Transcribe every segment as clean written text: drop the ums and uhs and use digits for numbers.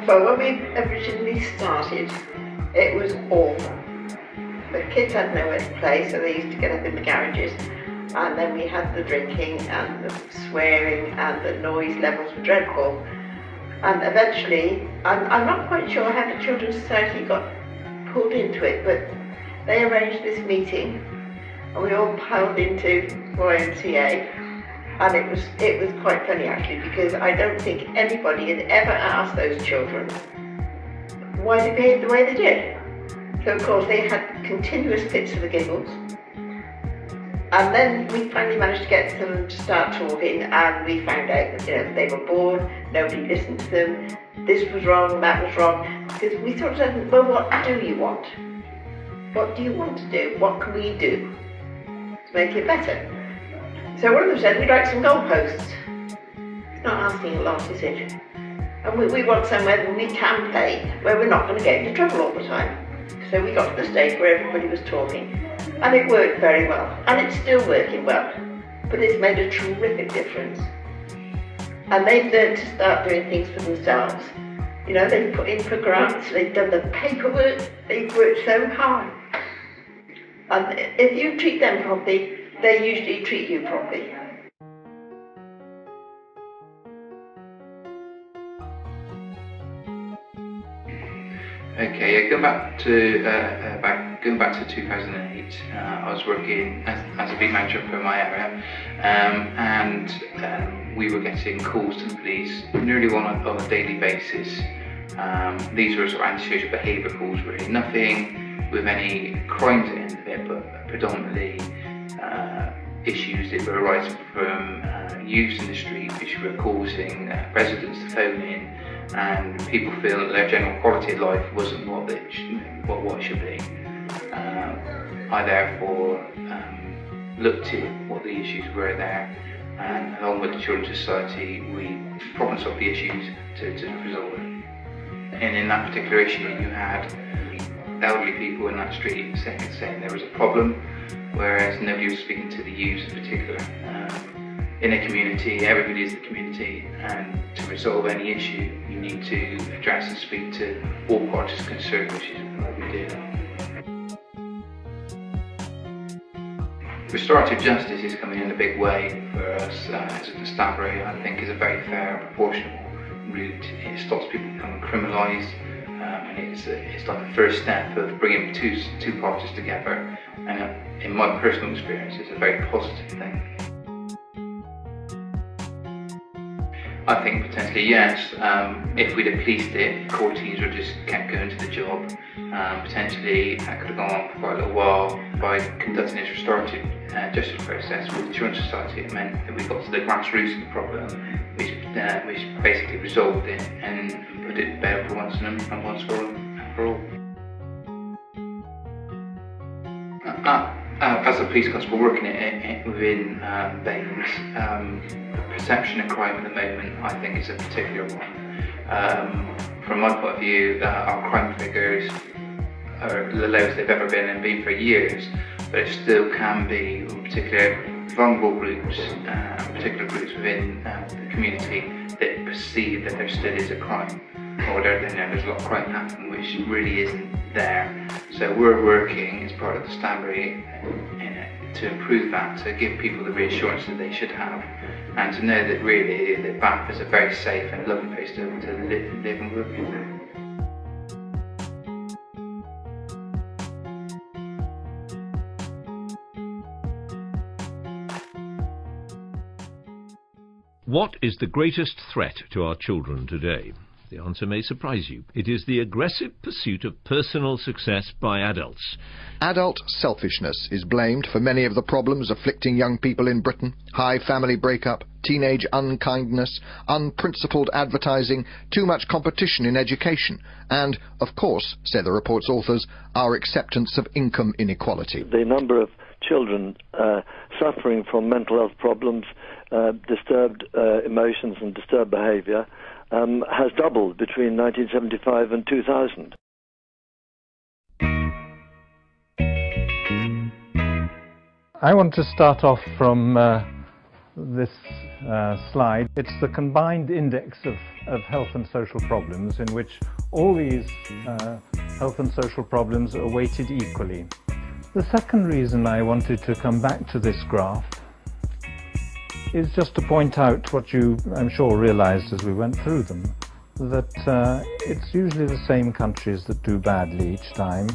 Well, when we originally started, it was awful. The kids had nowhere to play, so they used to get up in the garages, and then we had the drinking and the swearing, and the noise levels were dreadful. And eventually, I'm not quite sure how the Children's Society got pulled into it, but they arranged this meeting, and we all piled into YMCA. And it was quite funny actually, because I don't think anybody had ever asked those children why they behaved the way they did. So of course they had continuous fits of the giggles. And then we finally managed to get them to start talking, and we found out that they were bored, nobody listened to them, this was wrong, that was wrong. Because we sort of said, well, what do you want? What do you want to do? What can we do to make it better? So one of them said, we'd like some goalposts. It's not asking a lot, is it? And we want somewhere that we can play, where we're not going to get into trouble all the time. So we got to the stage where everybody was talking, and it worked very well. And it's still working well, but it's made a terrific difference. And they've learned to start doing things for themselves. They've put in for grants, they've done the paperwork, they've worked so hard. And if you treat them properly, they usually treat you properly. Okay, going back to 2008, I was working as a beat manager for my area, and we were getting calls to the police nearly on a daily basis. These were sort of antisocial behaviour calls, really nothing with any crimes at the end of it, but predominantly issues that were arising from youths in the street, which were causing residents to phone in, and people feel that their general quality of life wasn't what it should be. I therefore looked at what the issues were there, and along with the Children's Society, we problem solved the issues to resolve it. And in that particular issue, you had elderly people in that street saying there was a problem, whereas nobody was speaking to the youths in particular. In a community, everybody is the community, and to resolve any issue, you need to address and speak to all parties concerned, which is what we did. Restorative justice is coming in a big way for us as a constabulary. I think is a very fair and proportional route. It stops people becoming criminalised, and it's like the first step of bringing two parties together, and in my personal experience, it's a very positive thing. I think potentially yes. If we'd have policed it, core teams would just kept going to the job. Potentially that could have gone on for quite a little while. By conducting this restorative justice process with the Children's Society, it meant that we got to the grassroots of the problem, which basically resolved it and put it to bed for once and for all. As a police constable working within Baines, the perception of crime at the moment, I think, is a particular one. From my point of view, our crime figures are the lowest they've ever been and been for years, but it still can be particular vulnerable groups, particular groups within the community that perceive that there still is a crime, or there's a lot of crime happening which really isn't there. So we're working as part of the constabulary to improve that, to give people the reassurance that they should have, and to know that really that Bath is a very safe and lovely place to live and work in. What is the greatest threat to our children today? The answer may surprise you. It is the aggressive pursuit of personal success by adults. Adult selfishness is blamed for many of the problems afflicting young people in Britain. High family breakup, teenage unkindness, unprincipled advertising, too much competition in education, and, of course, say the report's authors, our acceptance of income inequality. The number of children suffering from mental health problems, disturbed emotions and disturbed behaviour has doubled between 1975 and 2000. I want to start off from this slide. It's the combined index of health and social problems, in which all these health and social problems are weighted equally. The second reason I wanted to come back to this graph is just to point out what you, I'm sure, realized as we went through them, that it's usually the same countries that do badly each time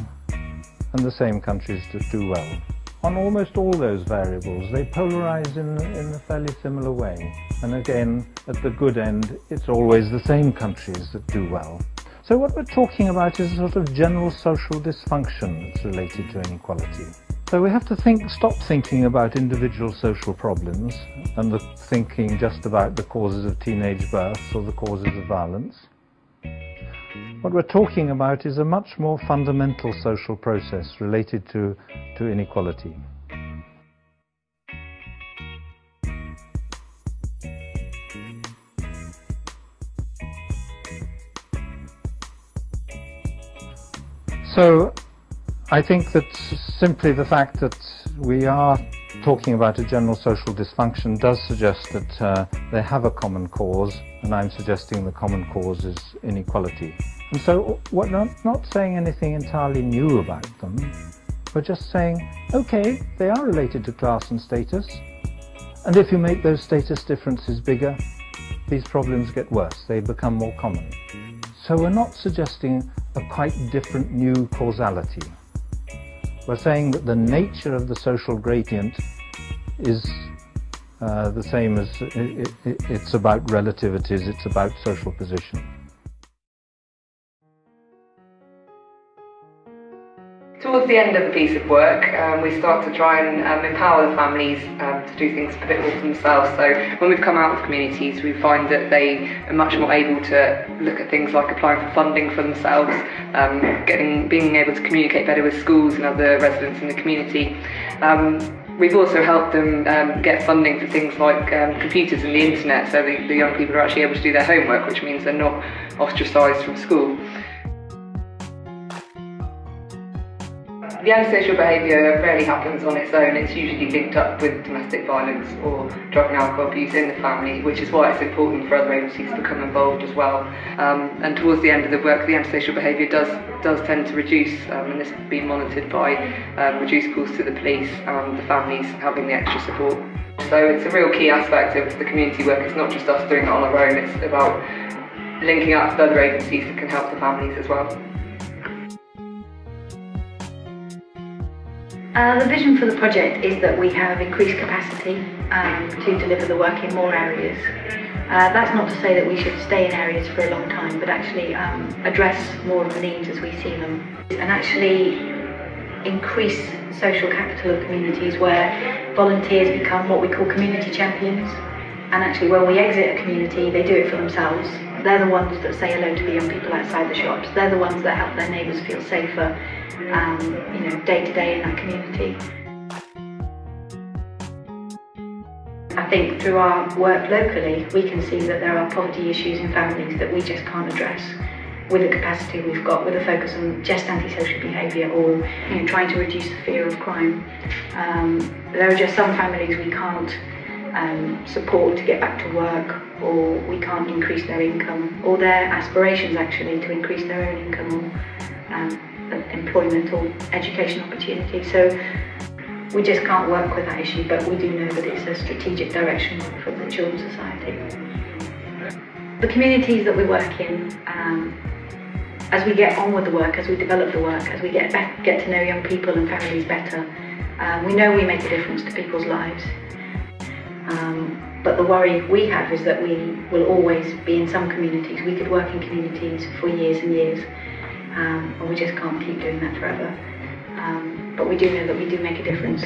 and the same countries that do well. On almost all those variables, they polarize in a fairly similar way. And again, at the good end, it's always the same countries that do well. So what we're talking about is a sort of general social dysfunction that's related to inequality. So we have to stop thinking about individual social problems and thinking just about the causes of teenage births or the causes of violence. What we're talking about is a much more fundamental social process related to inequality. So I think that simply the fact that we are talking about a general social dysfunction does suggest that they have a common cause, and I'm suggesting the common cause is inequality. And so we're not saying anything entirely new about them. We're just saying, okay, they are related to class and status, and if you make those status differences bigger, these problems get worse, they become more common. So we're not suggesting a quite different new causality. We're saying that the nature of the social gradient is the same as it's about relativities, it's about social position. Towards the end of the piece of work, we start to try and empower the families to do things a bit more for themselves. So when we've come out of communities, we find that they are much more able to look at things like applying for funding for themselves, being able to communicate better with schools and other residents in the community. We've also helped them get funding for things like computers and the internet, so the young people are actually able to do their homework, which means they're not ostracised from school. The antisocial behaviour rarely happens on its own. It's usually linked up with domestic violence or drug and alcohol abuse in the family, which is why it's important for other agencies to become involved as well. And towards the end of the work, the antisocial behaviour does tend to reduce, and this has been monitored by reduced calls to the police and the families having the extra support. So it's a real key aspect of the community work. It's not just us doing it on our own, it's about linking up with other agencies that can help the families as well. The vision for the project is that we have increased capacity to deliver the work in more areas. That's not to say that we should stay in areas for a long time, but actually address more of the needs as we see them. And actually increase social capital of communities where volunteers become what we call community champions. And actually when we exit a community, they do it for themselves. They're the ones that say hello to the young people outside the shops. They're the ones that help their neighbours feel safer, day to day in that community. I think through our work locally, we can see that there are poverty issues in families that we just can't address with the capacity we've got, with a focus on just antisocial behaviour or trying to reduce the fear of crime. There are just some families we can't support to get back to work, or we can't increase their income, or their aspirations actually to increase their own income or employment or education opportunities. So we just can't work with that issue, but we do know that it's a strategic direction for the Children's Society. The communities that we work in, as we get on with the work, as we develop the work, as we get to know young people and families better, we know we make a difference to people's lives. But the worry we have is that we will always be in some communities. We could work in communities for years and years, and we just can't keep doing that forever. But we do know that we do make a difference.